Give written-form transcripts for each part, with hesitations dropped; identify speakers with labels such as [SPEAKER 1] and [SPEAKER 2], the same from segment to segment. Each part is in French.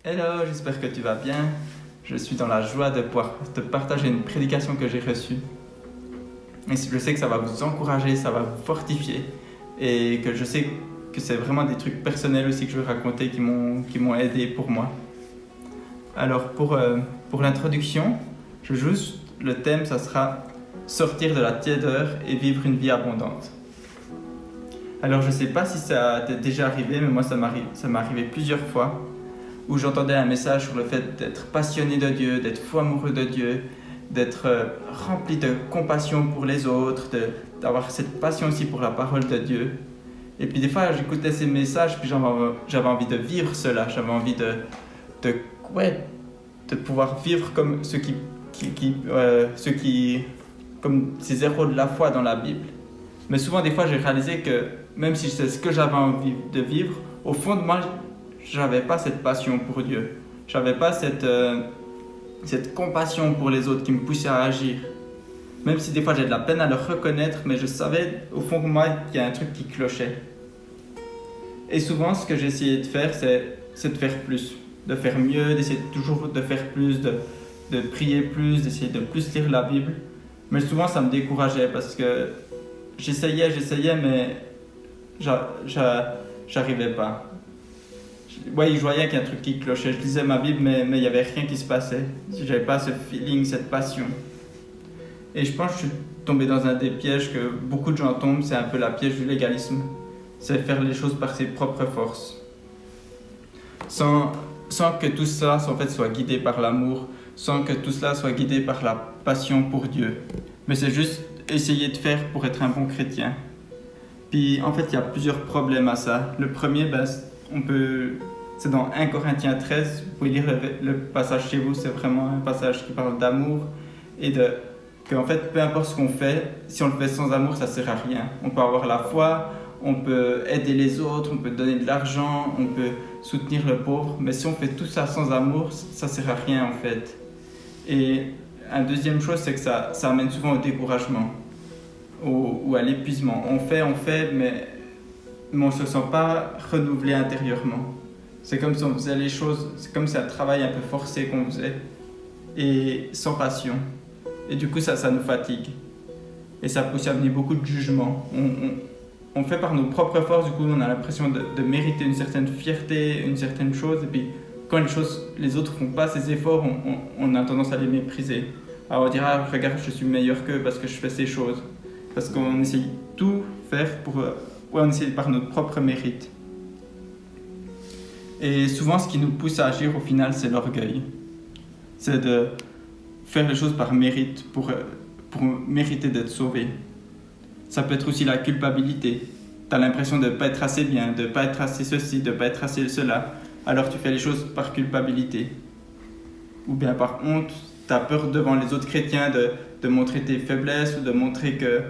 [SPEAKER 1] Hello, j'espère que tu vas bien. Je suis dans la joie de pouvoir te partager une prédication que j'ai reçue. Et je sais que ça va vous encourager, ça va vous fortifier. Et que je sais que c'est vraiment des trucs personnels aussi que je vais raconter qui m'ont aidé pour moi. Alors pour l'introduction, le thème, ça sera sortir de la tiédeur et vivre une vie abondante. Alors je sais pas si ça t'est déjà arrivé, mais moi ça m'est arrivé plusieurs fois, où j'entendais un message sur le fait d'être passionné de Dieu, d'être fou amoureux de Dieu, d'être rempli de compassion pour les autres, d'avoir cette passion aussi pour la parole de Dieu. Et puis des fois j'écoutais ces messages, puis j'avais envie de vivre cela, j'avais envie de pouvoir vivre comme ceux qui comme ces héros de la foi dans la Bible. Mais souvent des fois j'ai réalisé que même si c'est ce que j'avais envie de vivre, au fond de moi, j'avais pas cette passion pour Dieu. J'avais pas cette compassion pour les autres qui me poussait à agir. Même si des fois j'ai de la peine à le reconnaître, mais je savais au fond de moi qu'il y a un truc qui clochait. Et souvent, ce que j'essayais de faire, c'est de faire plus, de faire mieux, d'essayer toujours de faire plus, de prier plus, d'essayer de plus lire la Bible. Mais souvent, ça me décourageait parce que j'essayais, mais j'arrivais pas. Ouais, je voyais qu'il y a un truc qui clochait. Je lisais ma Bible, mais il n'y avait rien qui se passait. J'avais pas ce feeling, cette passion. Et je pense que je suis tombé dans un des pièges que beaucoup de gens tombent, c'est un peu la piège du légalisme. C'est faire les choses par ses propres forces. Sans que tout ça en fait, soit guidé par l'amour, sans que tout cela soit guidé par la passion pour Dieu. Mais c'est juste essayer de faire pour être un bon chrétien. Puis en fait, il y a plusieurs problèmes à ça. Le premier, c'est dans 1 Corinthiens 13, vous pouvez lire le passage chez vous, c'est vraiment un passage qui parle d'amour et qu'en fait, peu importe ce qu'on fait, si on le fait sans amour, ça ne sert à rien. On peut avoir la foi, on peut aider les autres, on peut donner de l'argent, on peut soutenir le pauvre, mais si on fait tout ça sans amour, ça ne sert à rien en fait. Et une deuxième chose, c'est que ça amène souvent au découragement ou à l'épuisement. On fait, mais on ne se sent pas renouvelé intérieurement. C'est comme si on faisait les choses, c'est comme si un travail un peu forcé qu'on faisait, et sans passion. Et du coup, ça nous fatigue. Et ça pousse à venir beaucoup de jugement. On fait par nos propres forces, du coup, on a l'impression de mériter une certaine fierté, une certaine chose, et puis quand les autres font pas ces efforts, on a tendance à les mépriser. Alors on dira, regarde, je suis meilleur qu'eux parce que je fais ces choses. Parce qu'on essaye tout faire on essaye par notre propre mérite. Et souvent, ce qui nous pousse à agir au final, c'est l'orgueil. C'est de faire les choses par mérite, pour mériter d'être sauvé. Ça peut être aussi la culpabilité. Tu as l'impression de ne pas être assez bien, de ne pas être assez ceci, de ne pas être assez cela. Alors tu fais les choses par culpabilité. Ou bien par honte, tu as peur devant les autres chrétiens de montrer tes faiblesses ou de montrer que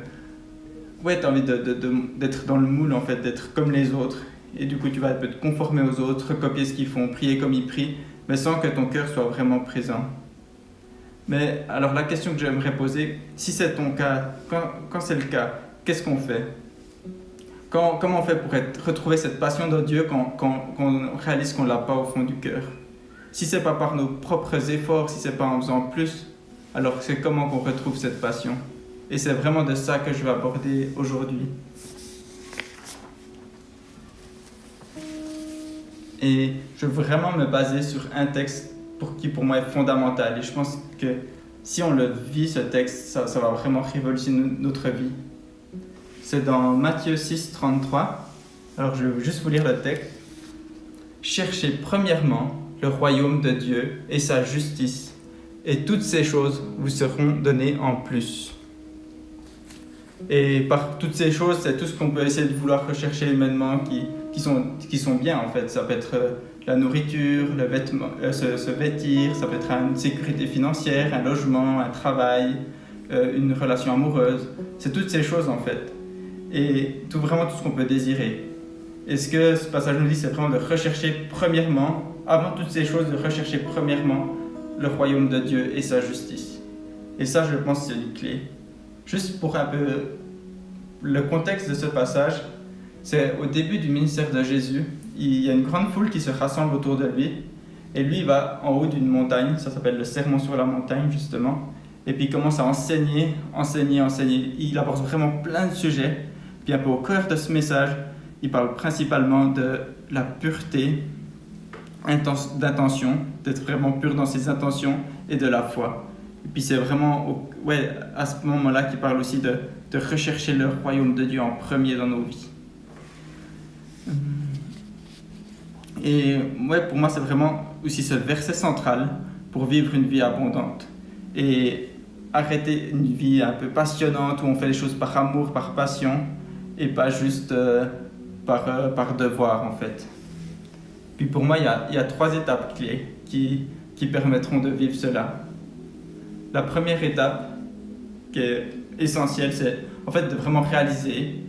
[SPEAKER 1] tu as envie d'être dans le moule, en fait, d'être comme les autres. Et du coup, tu vas te conformer aux autres, copier ce qu'ils font, prier comme ils prient, mais sans que ton cœur soit vraiment présent. Mais alors la question que j'aimerais poser, si c'est ton cas, quand c'est le cas, qu'est-ce qu'on fait ? Comment on fait pour retrouver cette passion de Dieu quand on réalise qu'on ne l'a pas au fond du cœur ? Si ce n'est pas par nos propres efforts, si ce n'est pas en faisant plus, alors c'est comment qu'on retrouve cette passion ? Et c'est vraiment de ça que je vais aborder aujourd'hui. Et je veux vraiment me baser sur un texte qui pour moi est fondamental. Et je pense que si on le vit, ce texte, ça va vraiment révolutionner notre vie. C'est dans Matthieu 6, 33. Alors je vais juste vous lire le texte. « Cherchez premièrement le royaume de Dieu et sa justice, et toutes ces choses vous seront données en plus. » Et par toutes ces choses, c'est tout ce qu'on peut essayer de vouloir rechercher humainement qui sont bien en fait. Ça peut être la nourriture, se vêtir, ça peut être une sécurité financière, un logement, un travail, une relation amoureuse. C'est toutes ces choses en fait. Et vraiment tout ce qu'on peut désirer. Et ce que ce passage nous dit, c'est vraiment de rechercher premièrement, avant toutes ces choses, de rechercher premièrement le royaume de Dieu et sa justice. Et ça, je pense, c'est une clé. Juste pour un peu le contexte de ce passage, c'est au début du ministère de Jésus, il y a une grande foule qui se rassemble autour de lui Et lui, il va en haut d'une montagne, ça s'appelle le sermon sur la montagne, justement. Et puis il commence à enseigner. Il aborde vraiment plein de sujets. Puis un peu au cœur de ce message, il parle principalement de la pureté d'intention, d'être vraiment pur dans ses intentions et de la foi. Et puis c'est vraiment à ce moment-là qu'il parle aussi de rechercher le royaume de Dieu en premier dans nos vies. Et pour moi, c'est vraiment aussi ce verset central pour vivre une vie abondante. Et arrêter une vie un peu passionnante où on fait les choses par amour, par passion, et pas juste par devoir en fait. Puis pour moi, il y a 3 étapes clés qui permettront de vivre cela. La première étape, qui est essentielle, c'est en fait de vraiment réaliser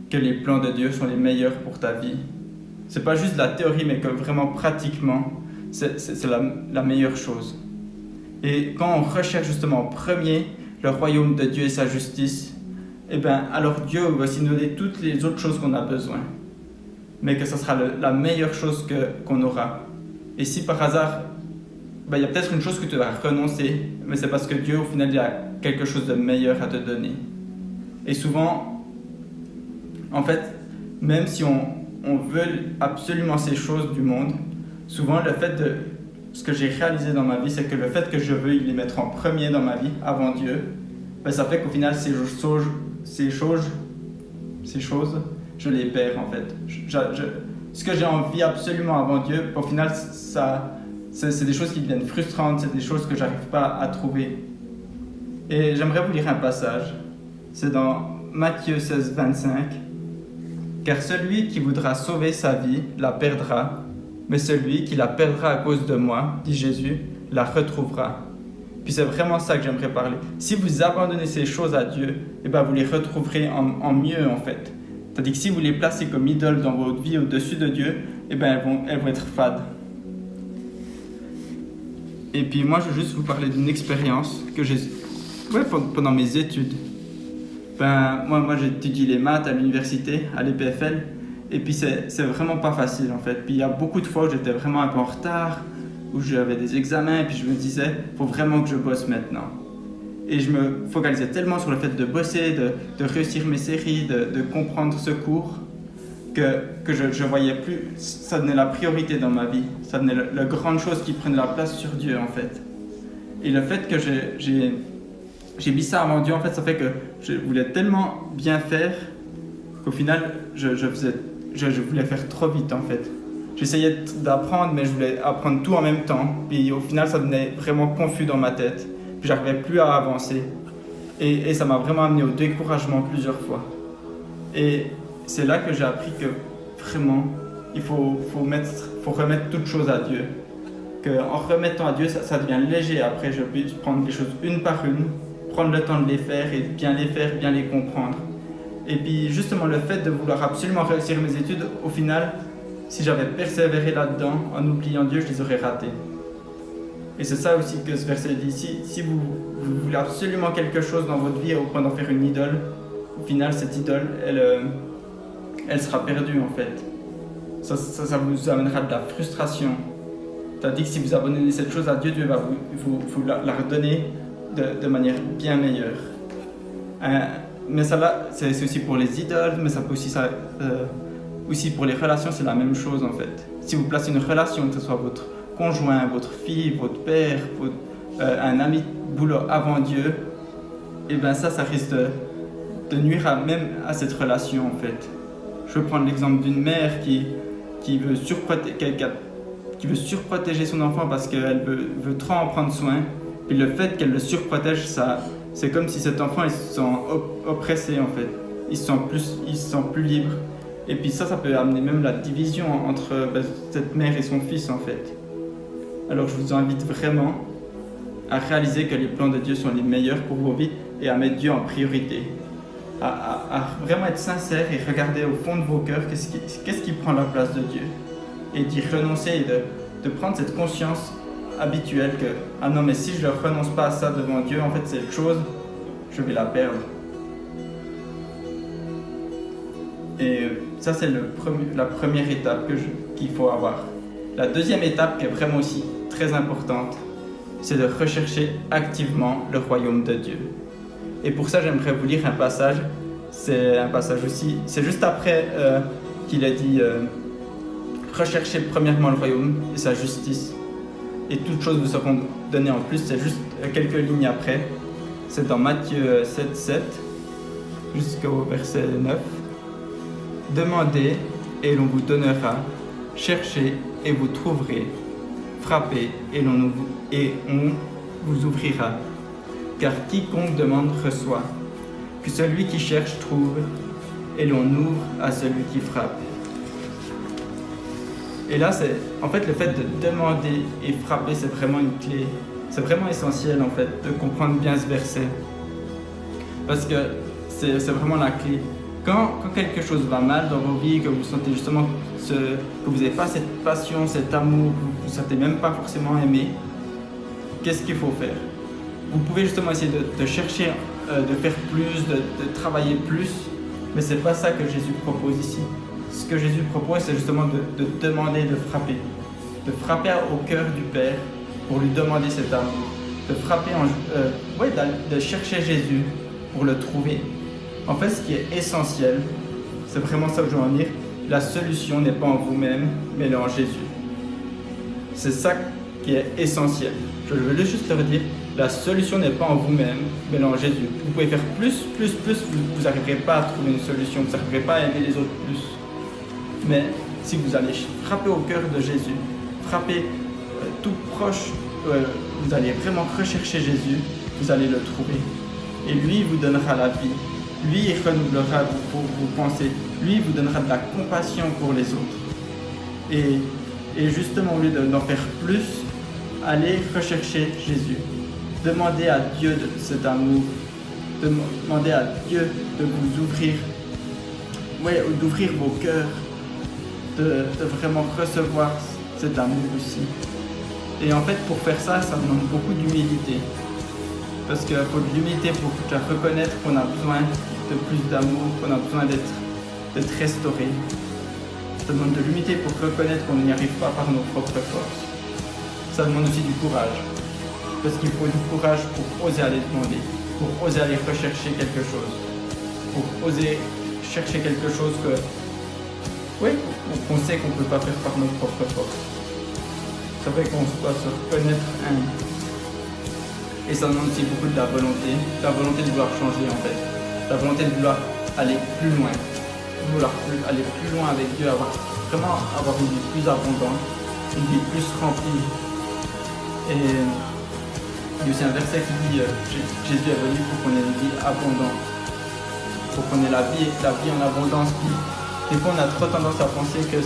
[SPEAKER 1] que les plans de Dieu sont les meilleurs pour ta vie. C'est pas juste de la théorie, mais que vraiment pratiquement, c'est la meilleure chose. Et quand on recherche justement en premier le royaume de Dieu et sa justice, alors Dieu va aussi nous donner toutes les autres choses qu'on a besoin. Mais que ce sera la meilleure chose qu'on aura. Et si par hasard, il y a peut-être une chose que tu vas renoncer, mais c'est parce que Dieu, au final, il a quelque chose de meilleur à te donner. Et souvent, en fait, même si on veut absolument ces choses du monde, souvent ce que j'ai réalisé dans ma vie, c'est que le fait que je veuille les mettre en premier dans ma vie, avant Dieu, ça fait qu'au final, ces choses, je les perds en fait. Ce que j'ai envie absolument avant Dieu, au final, c'est des choses qui deviennent frustrantes, c'est des choses que j'arrive pas à trouver. Et j'aimerais vous lire un passage. C'est dans Matthieu 16, 25. « Car celui qui voudra sauver sa vie la perdra, mais celui qui la perdra à cause de moi, dit Jésus, la retrouvera. » Puis c'est vraiment ça que j'aimerais parler. Si vous abandonnez ces choses à Dieu, vous les retrouverez en mieux en fait. C'est-à-dire que si vous les placez comme idoles dans votre vie au-dessus de Dieu, elles vont être fades. Et puis moi, je veux juste vous parler d'une expérience que j'ai pendant mes études. Moi j'étudie les maths à l'université, à l'EPFL, et puis c'est vraiment pas facile en fait. Puis il y a beaucoup de fois où j'étais vraiment un peu en retard, où j'avais des examens, et puis je me disais, faut vraiment que je bosse maintenant. Et je me focalisais tellement sur le fait de bosser, de réussir mes séries, de comprendre ce cours, que je voyais plus, ça devenait la priorité dans ma vie. Ça devenait la grande chose qui prenait la place sur Dieu en fait. Et le fait que j'ai mis ça avant Dieu, en fait, ça fait que je voulais tellement bien faire qu'au final, je voulais faire trop vite en fait. J'essayais d'apprendre, mais je voulais apprendre tout en même temps. Puis au final, ça devenait vraiment confus dans ma tête. Puis j'arrivais plus à avancer. Et ça m'a vraiment amené au découragement plusieurs fois. Et c'est là que j'ai appris que vraiment, il faut remettre toutes choses à Dieu. Qu'en remettant à Dieu, ça devient léger. Après, je peux prendre les choses une par une, prendre le temps de les faire et bien les faire, bien les comprendre. Et puis justement, le fait de vouloir absolument réussir mes études, au final, si j'avais persévéré là-dedans, en oubliant Dieu, je les aurais ratés. Et c'est ça aussi que ce verset dit. Si vous voulez absolument quelque chose dans votre vie au point d'en faire une idole, au final, cette idole, elle sera perdue en fait. Ça vous amènera de la frustration. C'est-à-dire que si vous abandonnez cette chose à Dieu, Dieu va vous la redonner de manière bien meilleure. Mais ça là, c'est aussi pour les idoles, mais ça peut aussi pour les relations, c'est la même chose en fait. Si vous placez une relation, que ce soit votre conjoint, votre fille, votre père, un ami de boulot avant Dieu, ça risque de nuire même à cette relation en fait. Je veux prendre l'exemple d'une mère qui veut surprotéger son enfant parce qu'elle veut trop en prendre soin. Puis le fait qu'elle le surprotège, c'est comme si cet enfant il se sent oppressé en fait. Il se sent plus libre. Et puis ça peut amener même la division entre cette mère et son fils en fait. Alors je vous invite vraiment à réaliser que les plans de Dieu sont les meilleurs pour vos vies et à mettre Dieu en priorité. À vraiment être sincère et regarder au fond de vos cœurs qu'est-ce qui prend la place de Dieu. Et d'y renoncer et de prendre cette conscience habituelle que ah non mais si je ne renonce pas à ça devant Dieu, en fait cette chose, je vais la perdre. Et ça c'est la première étape qu'il faut avoir. La deuxième étape, qui est vraiment aussi très importante, c'est de rechercher activement le royaume de Dieu. Et pour ça, j'aimerais vous lire un passage. C'est un passage aussi, c'est juste après qu'il a dit recherchez premièrement le royaume et sa justice, et toutes choses vous seront données en plus. C'est juste quelques lignes après. C'est dans Matthieu 7 jusqu'au verset 9. Demandez et l'on vous donnera, cherchez et vous trouverez, frappez et on vous ouvrira. Car quiconque demande reçoit, que celui qui cherche trouve, et l'on ouvre à celui qui frappe. Et là, c'est en fait le fait de demander et frapper, c'est vraiment une clé. C'est vraiment essentiel en fait de comprendre bien ce verset, parce que c'est vraiment la clé. Quand quelque chose va mal dans vos vies, que vous sentez justement que vous n'avez pas cette passion, cet amour, que vous ne vous sentez même pas forcément aimé, qu'est-ce qu'il faut faire? Vous pouvez justement essayer de chercher, de faire plus, de travailler plus, mais ce n'est pas ça que Jésus propose ici. Ce que Jésus propose, c'est justement de demander, de frapper au cœur du Père pour lui demander cet amour, de frapper, de chercher Jésus pour le trouver. En fait, ce qui est essentiel, c'est vraiment ça que je veux en dire, la solution n'est pas en vous-même, mais elle est en Jésus. C'est ça qui est essentiel. Je veux juste leur dire, la solution n'est pas en vous-même, mais elle est en Jésus. Vous pouvez faire plus, vous n'arriverez pas à trouver une solution, vous n'arriverez pas à aimer les autres plus. Mais si vous allez frapper au cœur de Jésus, frapper tout proche, vous allez vraiment rechercher Jésus, vous allez le trouver. Et lui vous donnera la vie. Lui, il renouvelera vos pensées. Lui, il vous donnera de la compassion pour les autres. Et justement, au lieu d'en faire plus, allez rechercher Jésus. Demandez à Dieu cet amour. Demandez à Dieu de vous ouvrir, d'ouvrir vos cœurs, de vraiment recevoir cet amour aussi. Et en fait, pour faire ça, ça demande beaucoup d'humilité. Parce qu'il faut de l'humilité pour reconnaître qu'on a besoin de plus d'amour, qu'on a besoin d'être restauré. Ça demande de l'humilité pour reconnaître qu'on n'y arrive pas par nos propres forces. Ça demande aussi du courage. Parce qu'il faut du courage pour oser aller demander, pour oser aller rechercher quelque chose, pour oser chercher quelque chose qu'on sait qu'on ne peut pas faire par nos propres forces. Ça fait qu'on doit se reconnaître et ça demande aussi beaucoup de la volonté de vouloir changer en fait, la volonté de vouloir aller plus loin, aller plus loin avec Dieu, vraiment avoir une vie plus abondante, une vie plus remplie. Et il y a aussi un verset qui dit Jésus est venu pour qu'on ait une vie abondante, pour qu'on ait la vie en abondance. Des fois on a trop tendance à penser que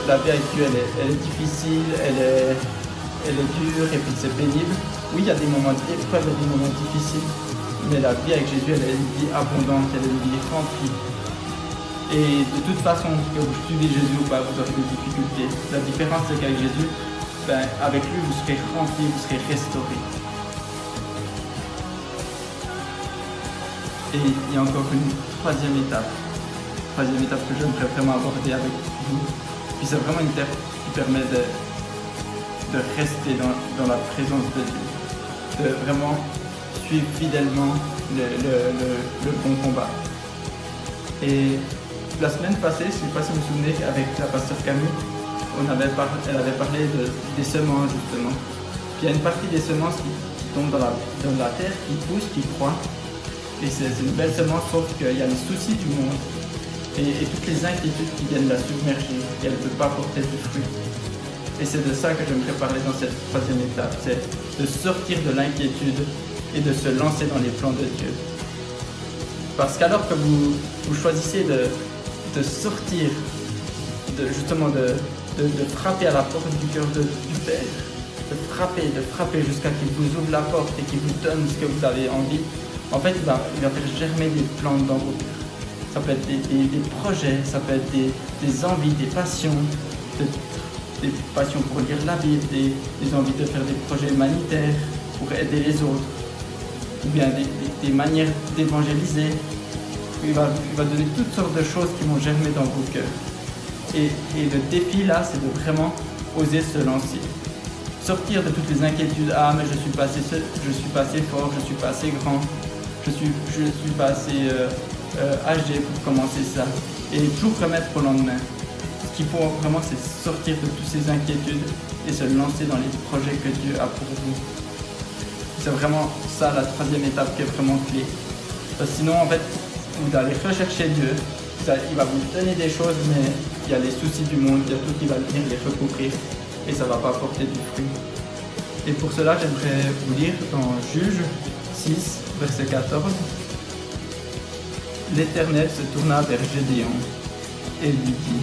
[SPEAKER 1] la vie avec Dieu elle est difficile, elle est dure et puis c'est pénible. Oui, il y a des moments d'épreuve et des moments difficiles, mais la vie avec Jésus, elle est une vie abondante, elle est une vie remplie. Et de toute façon, que vous suivez Jésus ou pas, vous aurez des difficultés. La différence, c'est qu'avec Jésus, avec lui, vous serez rempli, vous serez restauré. Et il y a encore une troisième étape que j'aimerais vraiment aborder avec vous. Puis c'est vraiment une étape qui permet de rester dans la présence de Dieu, de vraiment suivre fidèlement le bon combat. Et la semaine passée, je ne sais pas si vous vous souvenez, avec la pasteur Camille, elle avait parlé des semences justement. Puis il y a une partie des semences qui tombent dans la terre, qui poussent, qui croient. Et c'est une belle semence, sauf qu'il y a les soucis du monde et toutes les inquiétudes qui viennent la submerger et elle ne peut pas porter de fruits. Et c'est de ça que j'aimerais parler dans cette troisième étape, c'est de sortir de l'inquiétude et de se lancer dans les plans de Dieu. Parce qu'alors que vous choisissez de sortir, de frapper à la porte du cœur du Père, de frapper jusqu'à qu'il vous ouvre la porte et qu'il vous donne ce que vous avez envie, en fait, il va faire germer des plantes dans vos cœurs. Ça peut être des projets, ça peut être des envies, des passions, des passions pour lire la Bible, des envies de faire des projets humanitaires pour aider les autres, ou bien des manières d'évangéliser. Il va donner toutes sortes de choses qui vont germer dans vos cœurs. Et le défi là, c'est de vraiment oser se lancer. Sortir de toutes les inquiétudes. Ah, mais je suis pas assez fort, je suis pas assez grand, je suis pas assez âgé pour commencer ça. Et tout remettre au lendemain. Ce qu'il faut vraiment, c'est sortir de toutes ces inquiétudes et se lancer dans les projets que Dieu a pour vous. C'est vraiment ça la troisième étape qui est vraiment clé. Parce que sinon, en fait, vous allez rechercher Dieu, il va vous donner des choses, mais il y a les soucis du monde, il y a tout qui va venir les recouvrir et ça ne va pas porter du fruit. Et pour cela, j'aimerais vous lire dans Juge 6, verset 14. L'Éternel se tourna vers Gédéon et lui dit: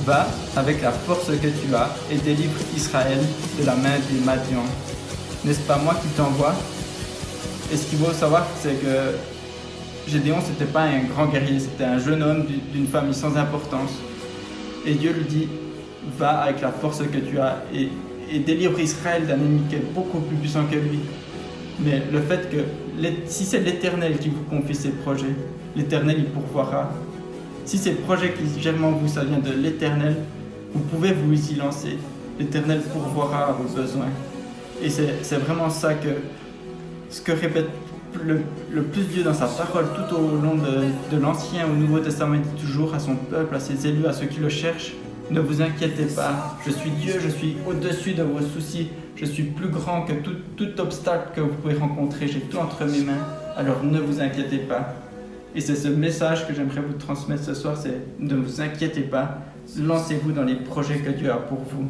[SPEAKER 1] Va avec la force que tu as et délivre Israël de la main des Madians. N'est-ce pas moi qui t'envoie? Et ce qu'il faut savoir, c'est que Gédéon, c'était pas un grand guerrier, c'était un jeune homme d'une famille sans importance. Et Dieu lui dit: va avec la force que tu as et délivre Israël d'un ennemi qui est beaucoup plus puissant que lui. Mais le fait que si c'est l'Éternel qui vous confie ses projets, l'Éternel il pourvoira. Si ces projets qui germent en vous, ça vient de l'Éternel, vous pouvez vous y lancer. L'Éternel pourvoira à vos besoins. Et c'est vraiment ça ce que répète le plus Dieu dans sa parole tout au long de l'Ancien au Nouveau Testament. Il dit toujours à son peuple, à ses élus, à ceux qui le cherchent: ne vous inquiétez pas, je suis Dieu, je suis au-dessus de vos soucis, je suis plus grand que tout obstacle que vous pouvez rencontrer, j'ai tout entre mes mains, alors ne vous inquiétez pas. Et c'est ce message que j'aimerais vous transmettre ce soir, c'est: ne vous inquiétez pas, lancez-vous dans les projets que Dieu a pour vous.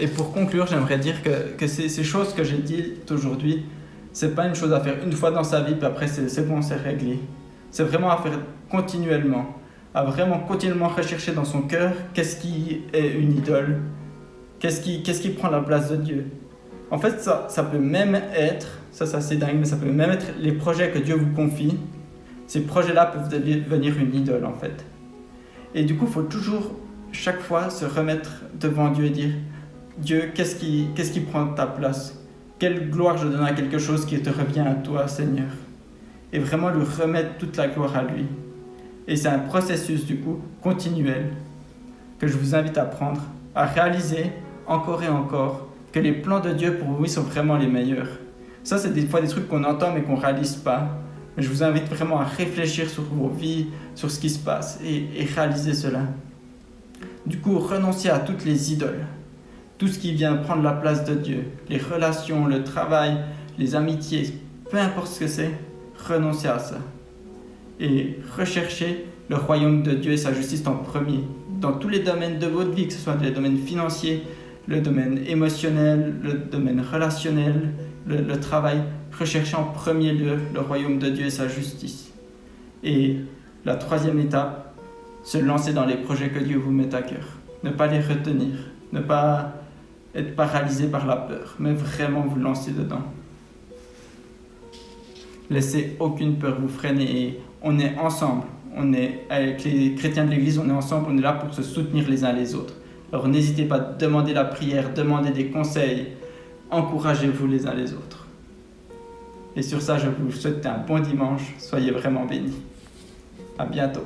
[SPEAKER 1] Et pour conclure, j'aimerais dire que ces choses que j'ai dites aujourd'hui, c'est pas une chose à faire une fois dans sa vie, puis après c'est bon, c'est réglé. C'est vraiment à faire continuellement, à vraiment continuellement rechercher dans son cœur qu'est-ce qui est une idole, qu'est-ce qui prend la place de Dieu. En fait, ça peut même être, ça c'est assez dingue, mais ça peut même être les projets que Dieu vous confie. Ces projets-là peuvent devenir une idole en fait. Et du coup, il faut toujours, chaque fois, se remettre devant Dieu et dire: Dieu, qu'est-ce qui prend ta place? Quelle gloire je donne à quelque chose qui te revient à toi, Seigneur? Et vraiment lui remettre toute la gloire à lui. Et c'est un processus, du coup, continuel, que je vous invite à prendre, à réaliser encore et encore que les plans de Dieu pour vous sont vraiment les meilleurs. Ça, c'est des fois des trucs qu'on entend mais qu'on ne réalise pas. Mais je vous invite vraiment à réfléchir sur vos vies, sur ce qui se passe et réaliser cela. Du coup, renoncez à toutes les idoles. Tout ce qui vient prendre la place de Dieu, les relations, le travail, les amitiés, peu importe ce que c'est, renoncez à ça. Et recherchez le royaume de Dieu et sa justice en premier, dans tous les domaines de votre vie, que ce soit les domaines financiers, le domaine émotionnel, le domaine relationnel, le travail. Recherchez en premier lieu le royaume de Dieu et sa justice. Et la troisième étape, se lancer dans les projets que Dieu vous met à cœur. Ne pas les retenir, ne pas être paralysé par la peur, mais vraiment vous lancer dedans. Laissez aucune peur vous freiner et on est ensemble. On est avec les chrétiens de l'église, on est ensemble, on est là pour se soutenir les uns les autres. Alors n'hésitez pas à demander la prière, demander des conseils, encouragez-vous les uns les autres. Et sur ça, je vous souhaite un bon dimanche, soyez vraiment bénis. À bientôt.